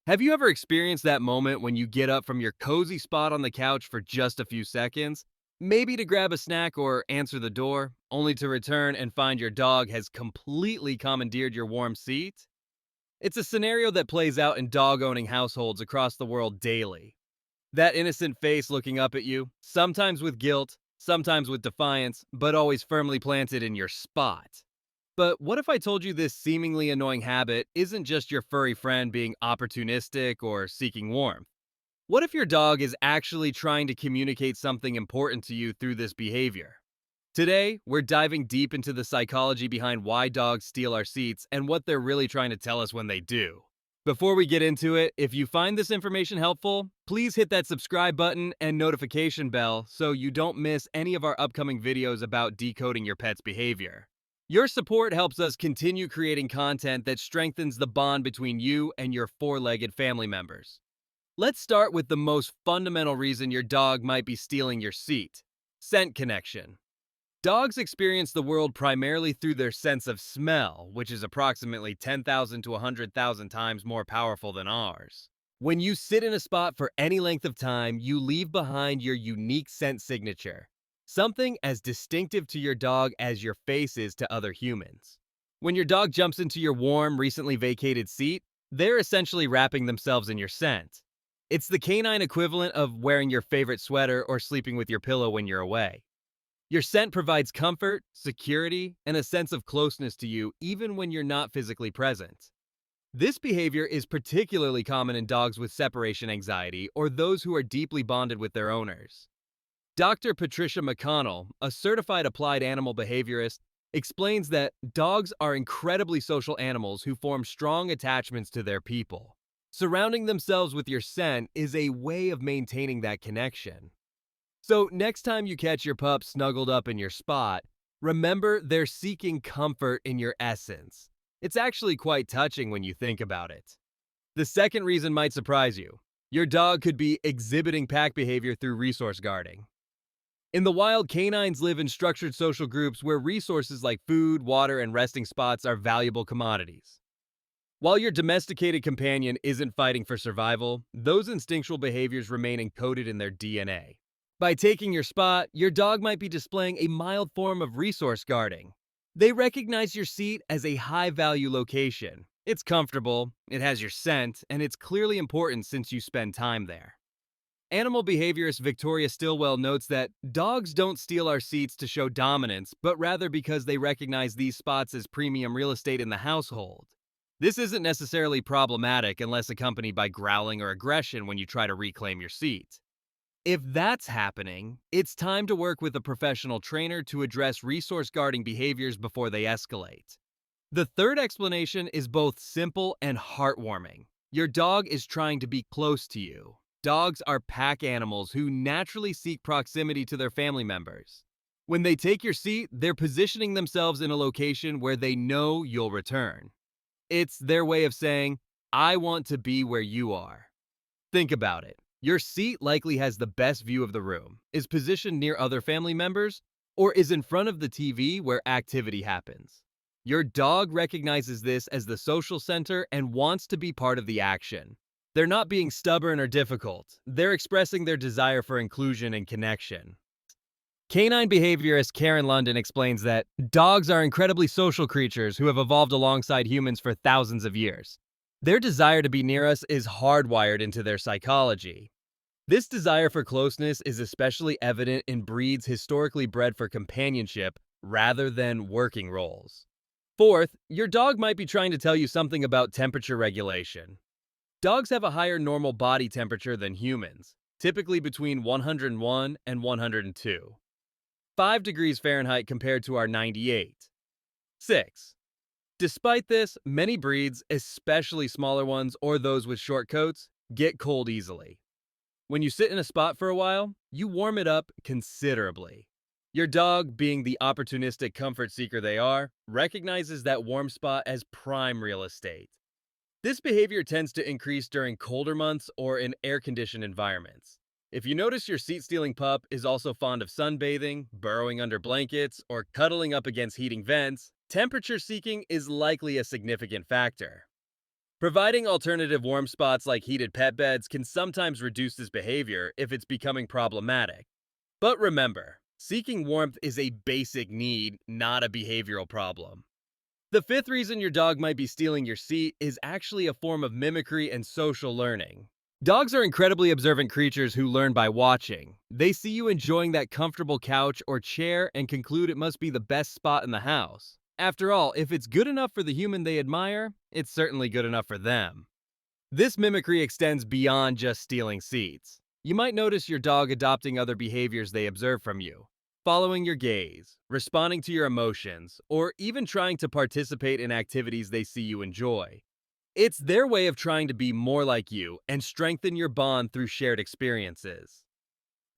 Have you ever experienced that moment when you get up from your cozy spot on the couch for just a few seconds, maybe to grab a snack or answer the door, only to return and find your dog has completely commandeered your warm seat? It's a scenario that plays out in dog owning households across the world daily. That innocent face looking up at you, sometimes with guilt, sometimes with defiance, but always firmly planted in your spot. But what if I told you this seemingly annoying habit isn't just your furry friend being opportunistic or seeking warmth? What if your dog is actually trying to communicate something important to you through this behavior? Today, we're diving deep into the psychology behind why dogs steal our seats and what they're really trying to tell us when they do. Before we get into it, if you find this information helpful, please hit that subscribe button and notification bell so you don't miss any of our upcoming videos about decoding your pet's behavior. Your support helps us continue creating content that strengthens the bond between you and your four-legged family members. Let's start with the most fundamental reason your dog might be stealing your seat: scent connection. Dogs experience the world primarily through their sense of smell, which is approximately 10,000 to 100,000 times more powerful than ours. When you sit in a spot for any length of time, you leave behind your unique scent signature, something as distinctive to your dog as your face is to other humans. When your dog jumps into your warm, recently vacated seat, they're essentially wrapping themselves in your scent. It's the canine equivalent of wearing your favorite sweater or sleeping with your pillow when you're away. Your scent provides comfort, security, and a sense of closeness to you even when you're not physically present. This behavior is particularly common in dogs with separation anxiety or those who are deeply bonded with their owners. Dr. Patricia McConnell, a certified applied animal behaviorist, explains that dogs are incredibly social animals who form strong attachments to their people. Surrounding themselves with your scent is a way of maintaining that connection. So, next time you catch your pup snuggled up in your spot, remember they're seeking comfort in your essence. It's actually quite touching when you think about it. The second reason might surprise you. Your dog could be exhibiting pack behavior through resource guarding. In the wild, canines live in structured social groups where resources like food, water, and resting spots are valuable commodities. While your domesticated companion isn't fighting for survival, those instinctual behaviors remain encoded in their DNA. By taking your spot, your dog might be displaying a mild form of resource guarding. They recognize your seat as a high-value location. It's comfortable, it has your scent, and it's clearly important since you spend time there. Animal behaviorist Victoria Stilwell notes that dogs don't steal our seats to show dominance, but rather because they recognize these spots as premium real estate in the household. This isn't necessarily problematic unless accompanied by growling or aggression when you try to reclaim your seat. If that's happening, it's time to work with a professional trainer to address resource guarding behaviors before they escalate. The third explanation is both simple and heartwarming. Your dog is trying to be close to you. Dogs are pack animals who naturally seek proximity to their family members. When they take your seat, they're positioning themselves in a location where they know you'll return. It's their way of saying, "I want to be where you are." Think about it. Your seat likely has the best view of the room, is positioned near other family members, or is in front of the TV where activity happens. Your dog recognizes this as the social center and wants to be part of the action. They're not being stubborn or difficult. They're expressing their desire for inclusion and connection. Canine behaviorist Karen London explains that dogs are incredibly social creatures who have evolved alongside humans for thousands of years. Their desire to be near us is hardwired into their psychology. This desire for closeness is especially evident in breeds historically bred for companionship rather than working roles. Fourth, your dog might be trying to tell you something about temperature regulation. Dogs have a higher normal body temperature than humans, typically between 101 and 102. 5 degrees Fahrenheit compared to our 98. 6. Despite this, many breeds, especially smaller ones or those with short coats, get cold easily. When you sit in a spot for a while, you warm it up considerably. Your dog, being the opportunistic comfort seeker they are, recognizes that warm spot as prime real estate. This behavior tends to increase during colder months or in air-conditioned environments. If you notice your seat-stealing pup is also fond of sunbathing, burrowing under blankets, or cuddling up against heating vents, temperature seeking is likely a significant factor. Providing alternative warm spots like heated pet beds can sometimes reduce this behavior if it's becoming problematic. But remember, seeking warmth is a basic need, not a behavioral problem. The fifth reason your dog might be stealing your seat is actually a form of mimicry and social learning. Dogs are incredibly observant creatures who learn by watching. They see you enjoying that comfortable couch or chair and conclude it must be the best spot in the house. After all, if it's good enough for the human they admire, it's certainly good enough for them. This mimicry extends beyond just stealing seats. You might notice your dog adopting other behaviors they observe from you, following your gaze, responding to your emotions, or even trying to participate in activities they see you enjoy. It's their way of trying to be more like you and strengthen your bond through shared experiences.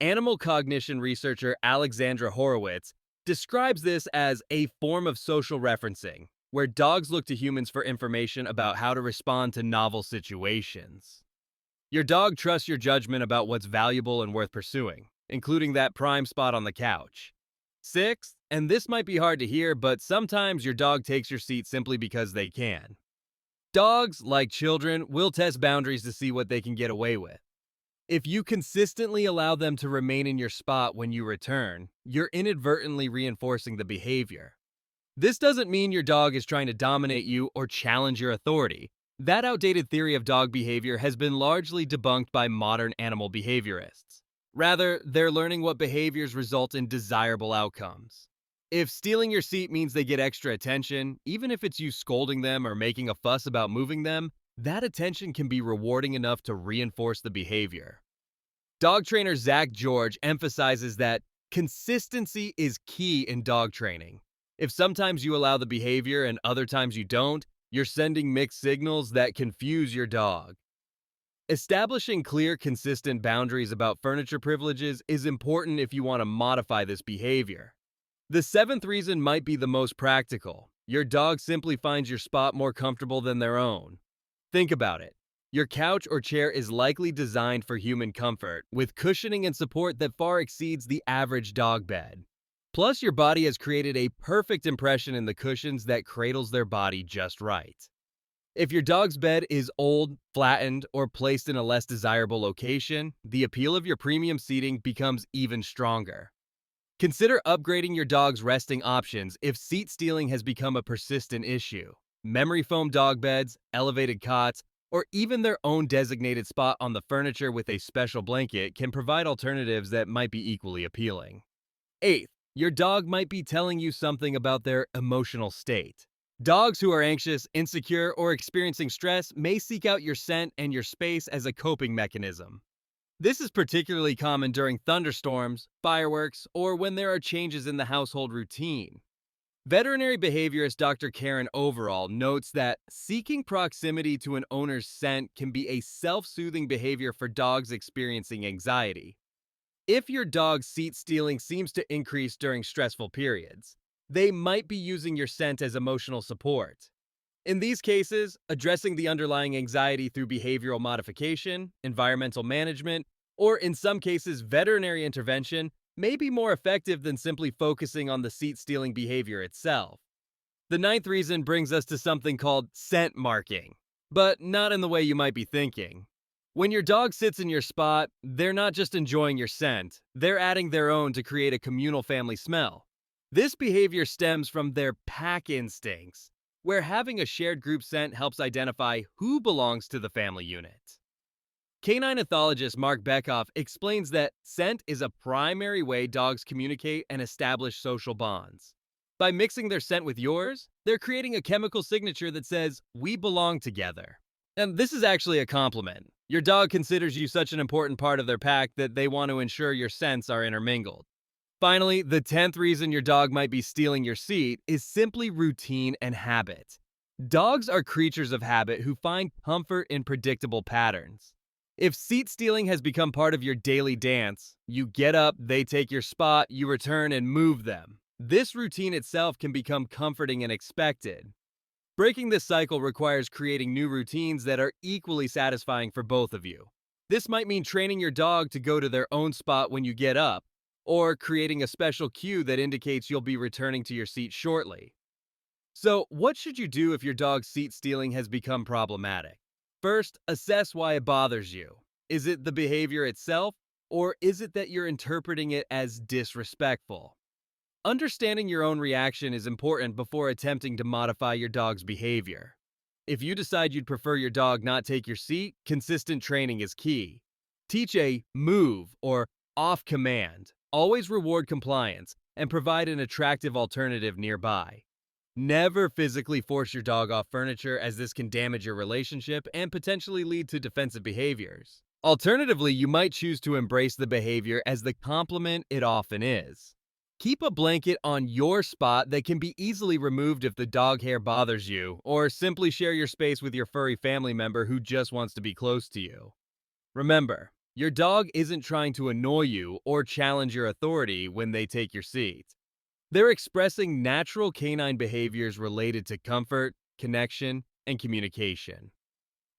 Animal cognition researcher Alexandra Horowitz describes this as a form of social referencing, where dogs look to humans for information about how to respond to novel situations. Your dog trusts your judgment about what's valuable and worth pursuing, including that prime spot on the couch. Sixth, and this might be hard to hear, but sometimes your dog takes your seat simply because they can. Dogs, like children, will test boundaries to see what they can get away with. If you consistently allow them to remain in your spot when you return, you're inadvertently reinforcing the behavior. This doesn't mean your dog is trying to dominate you or challenge your authority. That outdated theory of dog behavior has been largely debunked by modern animal behaviorists. Rather, they're learning what behaviors result in desirable outcomes. If stealing your seat means they get extra attention, even if it's you scolding them or making a fuss about moving them, that attention can be rewarding enough to reinforce the behavior. Dog trainer Zach George emphasizes that consistency is key in dog training. If sometimes you allow the behavior and other times you don't, you're sending mixed signals that confuse your dog. Establishing clear, consistent boundaries about furniture privileges is important if you want to modify this behavior. The seventh reason might be the most practical. Your dog simply finds your spot more comfortable than their own. Think about it. Your couch or chair is likely designed for human comfort, with cushioning and support that far exceeds the average dog bed. Plus, your body has created a perfect impression in the cushions that cradles their body just right. If your dog's bed is old, flattened, or placed in a less desirable location, the appeal of your premium seating becomes even stronger. Consider upgrading your dog's resting options if seat stealing has become a persistent issue. Memory foam dog beds, elevated cots, or even their own designated spot on the furniture with a special blanket can provide alternatives that might be equally appealing. Eighth, your dog might be telling you something about their emotional state. Dogs who are anxious, insecure, or experiencing stress may seek out your scent and your space as a coping mechanism. This is particularly common during thunderstorms, fireworks, or when there are changes in the household routine. Veterinary behaviorist Dr. Karen Overall notes that seeking proximity to an owner's scent can be a self-soothing behavior for dogs experiencing anxiety. If your dog's seat stealing seems to increase during stressful periods, they might be using your scent as emotional support. In these cases, addressing the underlying anxiety through behavioral modification, environmental management, or in some cases, veterinary intervention may be more effective than simply focusing on the seat-stealing behavior itself. The ninth reason brings us to something called scent marking, but not in the way you might be thinking. When your dog sits in your spot, they're not just enjoying your scent, they're adding their own to create a communal family smell. This behavior stems from their pack instincts, where having a shared group scent helps identify who belongs to the family unit. Canine ethologist Mark Beckhoff explains that scent is a primary way dogs communicate and establish social bonds. By mixing their scent with yours, they're creating a chemical signature that says, "We belong together." And this is actually a compliment. Your dog considers you such an important part of their pack that they want to ensure your scents are intermingled. Finally, the 10th reason your dog might be stealing your seat is simply routine and habit. Dogs are creatures of habit who find comfort in predictable patterns. If seat stealing has become part of your daily dance, you get up, they take your spot, you return and move them. This routine itself can become comforting and expected. Breaking this cycle requires creating new routines that are equally satisfying for both of you. This might mean training your dog to go to their own spot when you get up, or creating a special cue that indicates you'll be returning to your seat shortly. So, what should you do if your dog's seat stealing has become problematic? First, assess why it bothers you. Is it the behavior itself, or is it that you're interpreting it as disrespectful? Understanding your own reaction is important before attempting to modify your dog's behavior. If you decide you'd prefer your dog not take your seat, consistent training is key. Teach a move or off command. Always reward compliance and provide an attractive alternative nearby. Never physically force your dog off furniture, as this can damage your relationship and potentially lead to defensive behaviors. Alternatively, you might choose to embrace the behavior as the compliment it often is. Keep a blanket on your spot that can be easily removed if the dog hair bothers you, or simply share your space with your furry family member who just wants to be close to you. Remember, your dog isn't trying to annoy you or challenge your authority when they take your seat. They're expressing natural canine behaviors related to comfort, connection, and communication.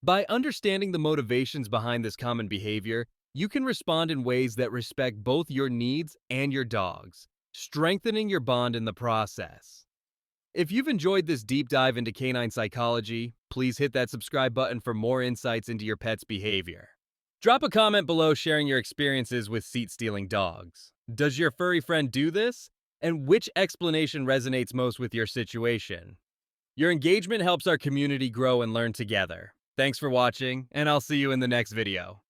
By understanding the motivations behind this common behavior, you can respond in ways that respect both your needs and your dog's, strengthening your bond in the process. If you've enjoyed this deep dive into canine psychology, please hit that subscribe button for more insights into your pet's behavior. Drop a comment below sharing your experiences with seat-stealing dogs. Does your furry friend do this? And which explanation resonates most with your situation? Your engagement helps our community grow and learn together. Thanks for watching, and I'll see you in the next video.